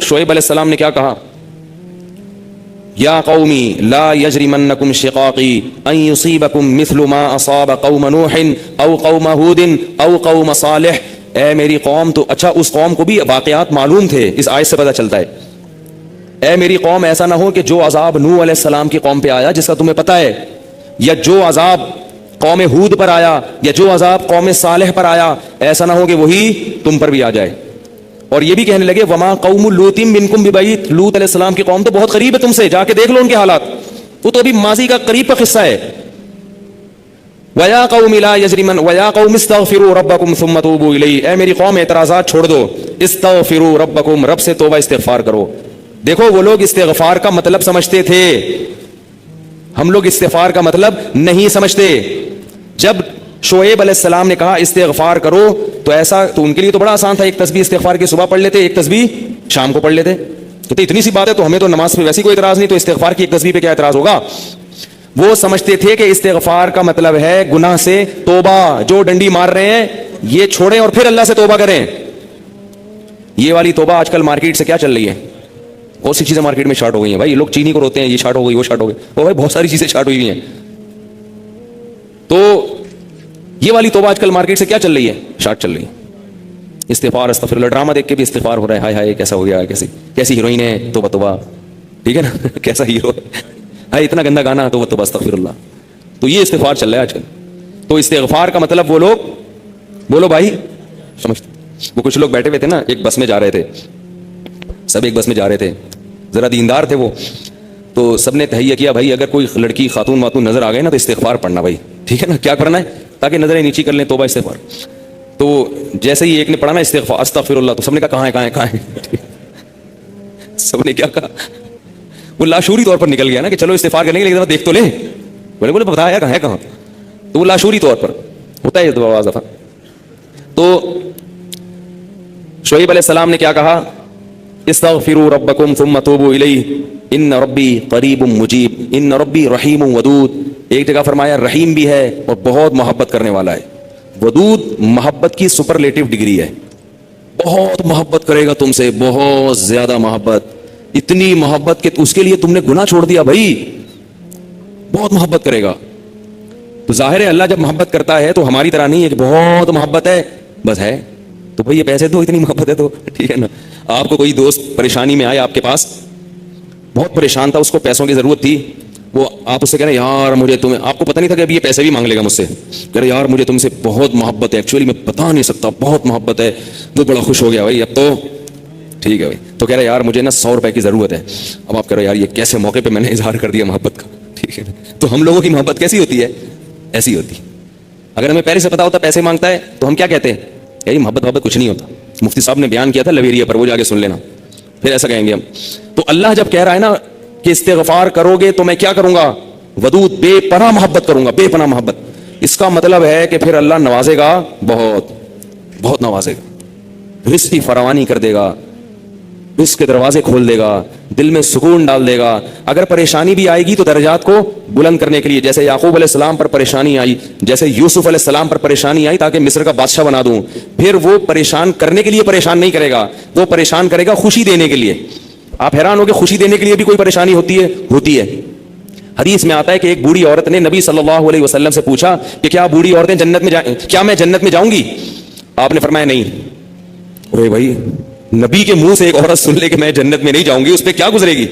شعیب علیہ السلام نے کیا کہا؟ یا قومی لا یجرمنکم شقاقی ان یصیبکم مثل ما اصاب قوم نوح او قوم ہود او قوم صالح. اے میری قوم، تو اچھا اس قوم کو بھی واقعات معلوم تھے، اس آیت سے پتہ چلتا ہے. اے میری قوم، ایسا نہ ہو کہ جو عذاب نوح علیہ السلام کی قوم پہ آیا جس کا تمہیں پتہ ہے، یا جو عذاب قوم ہود پر آیا، یا جو عذاب قوم صالح پر آیا، ایسا نہ ہو کہ وہی تم پر بھی آ جائے. اور یہ بھی کہنے لگے وما قوم لوط منکم ببعید، لوط علیہ السلام کی قوم تو بہت قریب ہے تم سے، جا کے دیکھ لو ان کے حالات، وہ تو ابھی ماضی کا قریب کا قصہ ہے. وَيَا قَوْمِ لَا يَجْرِمَنْ وَيَا قَوْمِ اسْتَغْفِرُوا رَبَّكُمْ ثُمَّ تُوبُوا إِلَيْهِ. اے میری قوم اعتراضات چھوڑ دو، استغفروا ربکم، رب سے توبہ استغفار کرو. دیکھو وہ لوگ استغفار کا مطلب سمجھتے تھے، ہم لوگ استغفار کا مطلب نہیں سمجھتے. جب شعیب علیہ السلام نے کہا استغفار کرو تو ایسا تو ان کے لیے تو بڑا آسان تھا، ایک تسبیح استغفار کی صبح پڑھ لیتے، ایک تسبیح شام کو پڑھ لیتے. تو اتنی سی بات ہے، تو ہمیں تو نماز پہ ویسی کوئی اعتراض نہیں، تو استغفار کی ایک تسبیح پہ کیا اعتراض ہوگا؟ وہ سمجھتے تھے کہ استغفار کا مطلب ہے گناہ سے توبہ، جو ڈنڈی مار رہے ہیں یہ چھوڑیں اور پھر اللہ سے توبہ کریں. یہ والی توبہ آج کل مارکیٹ سے کیا چل رہی ہے؟ بہت سی چیزیں مارکیٹ میں شارٹ ہو گئی ہیں بھائی. لوگ چینی کو روتے ہیں، یہ شارٹ ہو گئی، وہ شارٹ ہو گئی، وہ بھائی بہت ساری چیزیں شارٹ ہوئی ہیں. تو یہ والی توبہ آج کل مارکیٹ سے کیا چل رہی ہے؟ شارٹ چل رہی ہے. استغفار استغفر اللہ، ڈرامہ دیکھ کے بھی استغفار ہو رہا ہے، ہائے ہائے کیسا ہو گیا، کیسی ہیروئن ہے، توبہ توبہ، ٹھیک ہے نا کیسا ہیرو ہے، اتنا گندا گانا، توبہ توبہ استغفر اللہ. تو یہ استغفار چل رہا ہے آج کل. تو استغفار کا مطلب وہ لوگ، بولو بھائی سمجھتے. وہ کچھ لوگ بیٹھے ہوئے تھے نا، ایک بس میں جا رہے تھے، سب ایک بس میں جا رہے تھے، ذرا دیندار تھے وہ، تو سب نے تہیہ کیا بھائی اگر کوئی لڑکی خاتون واتون نظر آ گئے نا تو استغفار پڑھنا بھائی، ٹھیک ہے نا. کیا کرنا ہے؟ تاکہ نظریں نیچی کر لیں، توبہ استغفار. تو جیسے ہی ایک نے پڑھا نا استغفار استغفر اللہ، تو سب نے کہا کہاں ہے سب نے کیا کہا؟ وہ لاشعوری طور پر نکل گیا نا کہ چلو استغفار کرنے کے لیے دیکھ تو لیں. بولے بتایا کہاں. تو وہ لاشعوری طور پر ہوتا ہے بعض دفعہ. تو شعیب علیہ السلام نے کیا کہا؟ استغفروا ربکم ثم توبوا الیہ ان ربی قریب مجیب ان ربی رحیم ودود. ایک جگہ فرمایا رحیم بھی ہے اور بہت محبت کرنے والا ہے. ودود محبت کی سپرلیٹو ڈگری ہے، بہت محبت کرے گا تم سے، بہت زیادہ محبت، اتنی محبت کہ اس کے لیے تم نے گناہ چھوڑ دیا بھائی، بہت محبت کرے گا. تو ظاہر ہے اللہ جب محبت کرتا ہے تو ہماری طرح نہیں ہے کہ بہت محبت ہے بس ہے تو بھائی یہ پیسے دو، اتنی محبت ہے تو ٹھیک ہے نا. آپ کو کوئی دوست پریشانی میں آیا آپ کے پاس، بہت پریشان تھا، اس کو پیسوں کی ضرورت تھی، وہ آپ اس سے کہہ رہے ہیں یار مجھے تمہیں، آپ کو پتہ نہیں تھا کہ ابھی یہ پیسے بھی مانگ لے گا مجھ سے، کہہ رہے یار مجھے تم سے بہت محبت ہے، ایکچولی میں بتا نہیں سکتا، بہت محبت ہے. وہ بڑا خوش ہو گیا بھائی اب تو ٹھیک ہے بھائی. تو کہہ رہے یار مجھے نا 100 روپے کی ضرورت ہے. اب آپ کہہ رہے یار یہ کیسے موقع پہ میں نے اظہار کر دیا محبت کا، ٹھیک ہے. تو ہم لوگوں کی محبت کیسی ہوتی ہے؟ ایسی ہوتی. اگر ہمیں پہلے سے پتا ہوتا پیسے مانگتا ہے تو ہم کیا کہتے ہیں؟ یار محبت کچھ نہیں ہوتا. مفتی صاحب نے بیان کیا تھا لویریا پر، وہ جا کے سن لینا، پھر ایسا کہیں گے ہم. تو اللہ جب کہہ رہا ہے نا کہ استغفار کرو گے تو میں کیا کروں گا؟ ودود، بے پناہ محبت کروں گا، بے پناہ محبت. اس کا مطلب ہے کہ پھر اللہ نوازے گا، بہت بہت نوازے گا، رزق کی فراوانی کر دے گا، رزق کے دروازے کھول دے گا، دل میں سکون ڈال دے گا. اگر پریشانی بھی آئے گی تو درجات کو بلند کرنے کے لیے، جیسے یعقوب علیہ السلام پر پریشانی آئی، جیسے یوسف علیہ السلام پر پریشانی آئی تاکہ مصر کا بادشاہ بنا دوں، پھر وہ پریشان کرنے کے لیے پریشان نہیں کرے گا، وہ پریشان کرے گا خوشی دینے کے لیے. آپ حیران ہو کہ خوشی دینے کے لیے بھی کوئی پریشانی ہوتی ہے. حدیث میں آتا ہے کہ ایک بوڑھی عورت نے نبی صلی اللہ علیہ وسلم سے پوچھا کہ کیا بوڑھی عورتیں جنت میں کیا میں جنت میں جاؤں گی؟ آپ نے فرمایا نہیں. ارے بھائی نبی کے منہ سے ایک عورت سن لے کہ میں جنت میں نہیں جاؤں گی، اس پہ کیا گزرے گی؟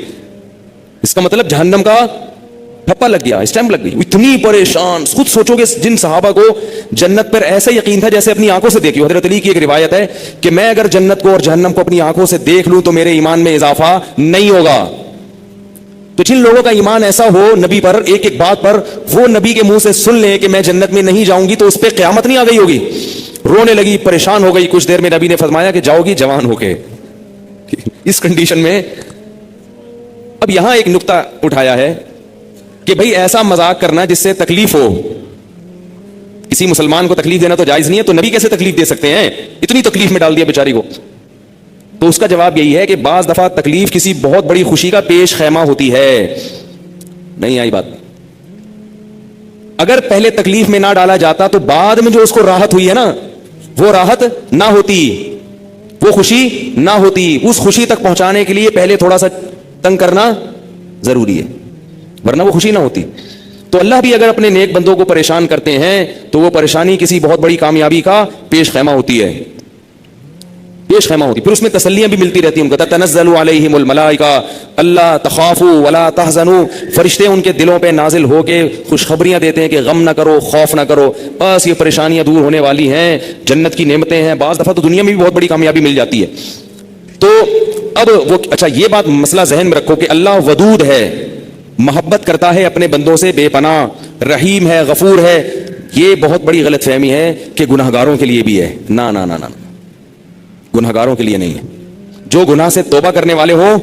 اس کا مطلب جہنم کا ٹھپا لگ گیا، اسٹیمپ لگ گئی. اتنی پریشان. خود سوچو گے جن صحابہ کو جنت پر ایسا یقین تھا جیسے اپنی آنکھوں سے دیکھی. حضرت علی کی ایک روایت ہے کہ میں اگر جنت کو اور جہنم کو اپنی آنکھوں سے دیکھ لوں تو میرے ایمان میں اضافہ نہیں ہوگا. تو جن لوگوں کا ایمان ایسا ہو نبی پر، ایک ایک بات پر وہ نبی کے منہ سے سن لیں کہ میں جنت میں نہیں جاؤں گی، تو اس پہ قیامت نہیں آ گئی ہوگی. رونے لگی، پریشان ہو گئی. کچھ دیر میں نبی نے فرمایا کہ جاؤ گی جوان ہو کے. اس کنڈیشن میں اب یہاں ایک نقطہ اٹھایا ہے کہ بھئی ایسا مذاق کرنا جس سے تکلیف ہو، کسی مسلمان کو تکلیف دینا تو جائز نہیں ہے، تو نبی کیسے تکلیف دے سکتے ہیں؟ اتنی تکلیف میں ڈال دیا بیچاری کو. تو اس کا جواب یہی ہے کہ بعض دفعہ تکلیف کسی بہت بڑی خوشی کا پیش خیمہ ہوتی ہے. نہیں آئی بات؟ اگر پہلے تکلیف میں نہ ڈالا جاتا تو بعد میں جو اس کو راحت ہوئی ہے نا وہ راحت نہ ہوتی، وہ خوشی نہ ہوتی. اس خوشی تک پہنچانے کے لیے پہلے تھوڑا سا تنگ کرنا ضروری ہے, ورنہ وہ خوشی نہ ہوتی. تو اللہ بھی اگر اپنے نیک بندوں کو پریشان کرتے ہیں تو وہ پریشانی کسی بہت بڑی کامیابی کا پیش خیمہ ہوتی ہے, پیش خیمہ ہوتی. پھر اس میں تسلیاں بھی ملتی رہتی ہیں. ان کا تنزل علیہم الملائکہ اللہ تخافوا ولا تحزنوا, فرشتے ان کے دلوں پہ نازل ہو کے خوشخبریاں دیتے ہیں کہ غم نہ کرو, خوف نہ کرو, بس یہ پریشانیاں دور ہونے والی ہیں, جنت کی نعمتیں ہیں. بعض دفعہ تو دنیا میں بھی بہت بڑی کامیابی مل جاتی ہے. تو اب وہ اچھا یہ بات مسئلہ ذہن میں رکھو کہ اللہ ودود ہے, محبت کرتا ہے اپنے بندوں سے بے پناہ, رحیم ہے, غفور ہے. یہ بہت بڑی غلط فہمی ہے کہ گناہگاروں کے لیے بھی ہے. نہ نہ نہ نہ, گناہگاروں کے لیے نہیں ہے. جو گناہ سے توبہ کرنے والے ہوں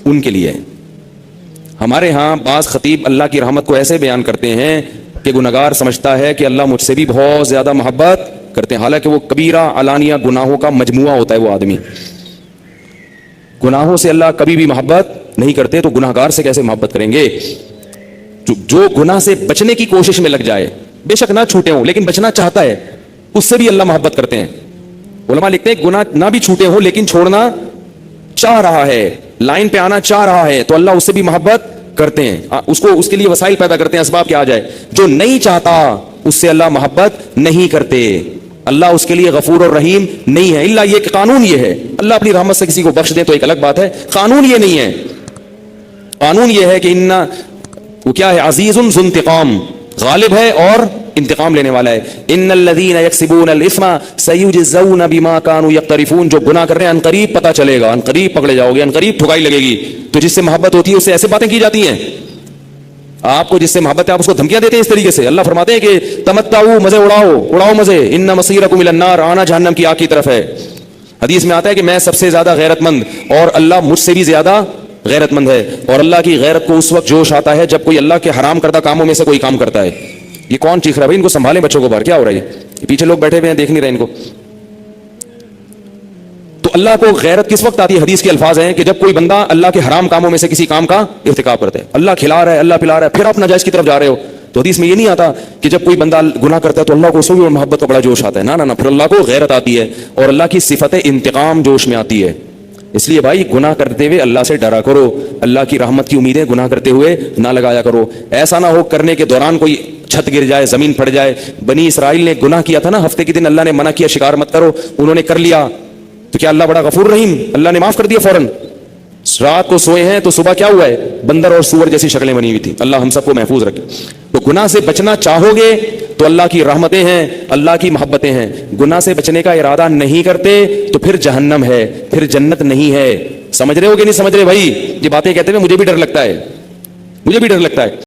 ان کے لیے. ہمارے ہاں بعض خطیب اللہ کی رحمت کو ایسے بیان کرتے ہیں کہ گناہگار سمجھتا ہے کہ اللہ مجھ سے بھی بہت زیادہ محبت کرتے ہیں, حالانکہ وہ کبیرہ علانیہ گناہوں کا مجموعہ ہوتا ہے. وہ آدمی گناہوں سے اللہ کبھی بھی محبت نہیں کرتے, تو گناہگار سے کیسے محبت کریں گے؟ جو گناہ سے بچنے کی کوشش میں لگ جائے, بے شک نہ چھوٹے ہوں لیکن بچنا چاہتا ہے, اس سے بھی اللہ محبت کرتے ہیں. علماء لکھتے ہیں گناہ نہ بھی چھوٹے ہوں لیکن چھوڑنا چاہ رہا ہے, لائن پہ آنا چاہ رہا ہے, تو اللہ اس سے بھی محبت کرتے ہیں. اس کے لیے وسائل پیدا کرتے ہیں, اسباب کیا آ جائے. جو نہیں چاہتا اس سے اللہ محبت نہیں کرتے. اللہ اس کے لیے غفور اور رحیم نہیں ہے. اللہ یہ کہ قانون یہ ہے, اللہ اپنی رحمت سے کسی کو بخش دے تو ایک الگ بات ہے, قانون یہ نہیں ہے. قانون یہ ہے کہ وہ کیا ہے, عزیز ذو انتقام, غالب ہے اور انتقام لینے والا ہے. ان الذين يكسبون الاثم سيجزون بما كانوا يقترفون. جو گناہ کر رہے ہیں عنقریب پتہ چلے گا, عنقریب پکڑے جاؤ گے, عنقریب ٹھکائی لگے گی. تو جس سے محبت ہوتی ہے اس سے ایسے باتیں کی جاتی ہیں. آپ کو جس سے محبت ہے آپ اس کو دھمکیاں دیتے ہیں اس طریقے سے. اللہ فرماتے ہیں کہ تمتعوا, مزے اڑاؤ مزے, ان مصیرکم الی النار, آنا جہنم کی آگ کی طرف ہے. حدیث میں آتا ہے کہ میں سب سے زیادہ غیرت مند اور اللہ مجھ سے بھی زیادہ غیرت مند ہے. اور اللہ کی غیرت کو اس وقت جوش آتا ہے جب کوئی اللہ کے حرام کردہ کاموں میں سے کوئی کام کرتا ہے. یہ کون چیخ رہا ہے بھائی؟ ان کو سنبھالیں بچوں کو باہر, کیا ہو رہا ہے یہ پیچھے لوگ بیٹھے ہوئے ہیں دیکھ نہیں رہے ان کو. تو اللہ کو غیرت کس وقت آتی ہے؟ حدیث کے الفاظ ہیں کہ جب کوئی بندہ اللہ کے حرام کاموں میں سے کسی کام کا ارتکاب کرتا ہے. اللہ کھلا رہا ہے, اللہ پلا رہا ہے, پھر آپ ناجائز کی طرف جا رہے ہو. تو حدیث میں یہ نہیں آتا کہ جب کوئی بندہ گناہ کرتا ہے تو اللہ کو اس کو بھی محبت کا بڑا جوش آتا ہے. نہ, پھر اللہ کو غیرت آتی ہے اور اللہ کی صفت انتقام جوش میں آتی ہے. اس لیے بھائی گناہ کرتے ہوئے اللہ سے ڈرا کرو, اللہ کی رحمت کی امیدیں گناہ کرتے ہوئے نہ لگایا کرو. ایسا نہ ہو کرنے کے دوران کوئی چھت گر جائے, زمین پھٹ جائے. بنی اسرائیل نے گناہ کیا تھا نا, ہفتے کے دن اللہ نے منع کیا شکار مت کرو, انہوں نے کر لیا, تو کیا اللہ بڑا غفور رحیم, اللہ نے معاف کر دیا فوراً. رات کو سوئے ہیں تو صبح کیا ہوا ہے, بندر اور سور جیسی شکلیں بنی ہوئی تھی. اللہ ہم سب کو محفوظ رکھے. تو گناہ سے بچنا چاہو گے تو اللہ کی رحمتیں ہیں, اللہ کی محبتیں ہیں. گناہ سے بچنے کا ارادہ نہیں کرتے تو پھر جہنم ہے, پھر جنت نہیں ہے. سمجھ رہے ہو کہ نہیں سمجھ رہے بھائی؟ یہ باتیں کہتے ہوئے مجھے بھی ڈر لگتا ہے,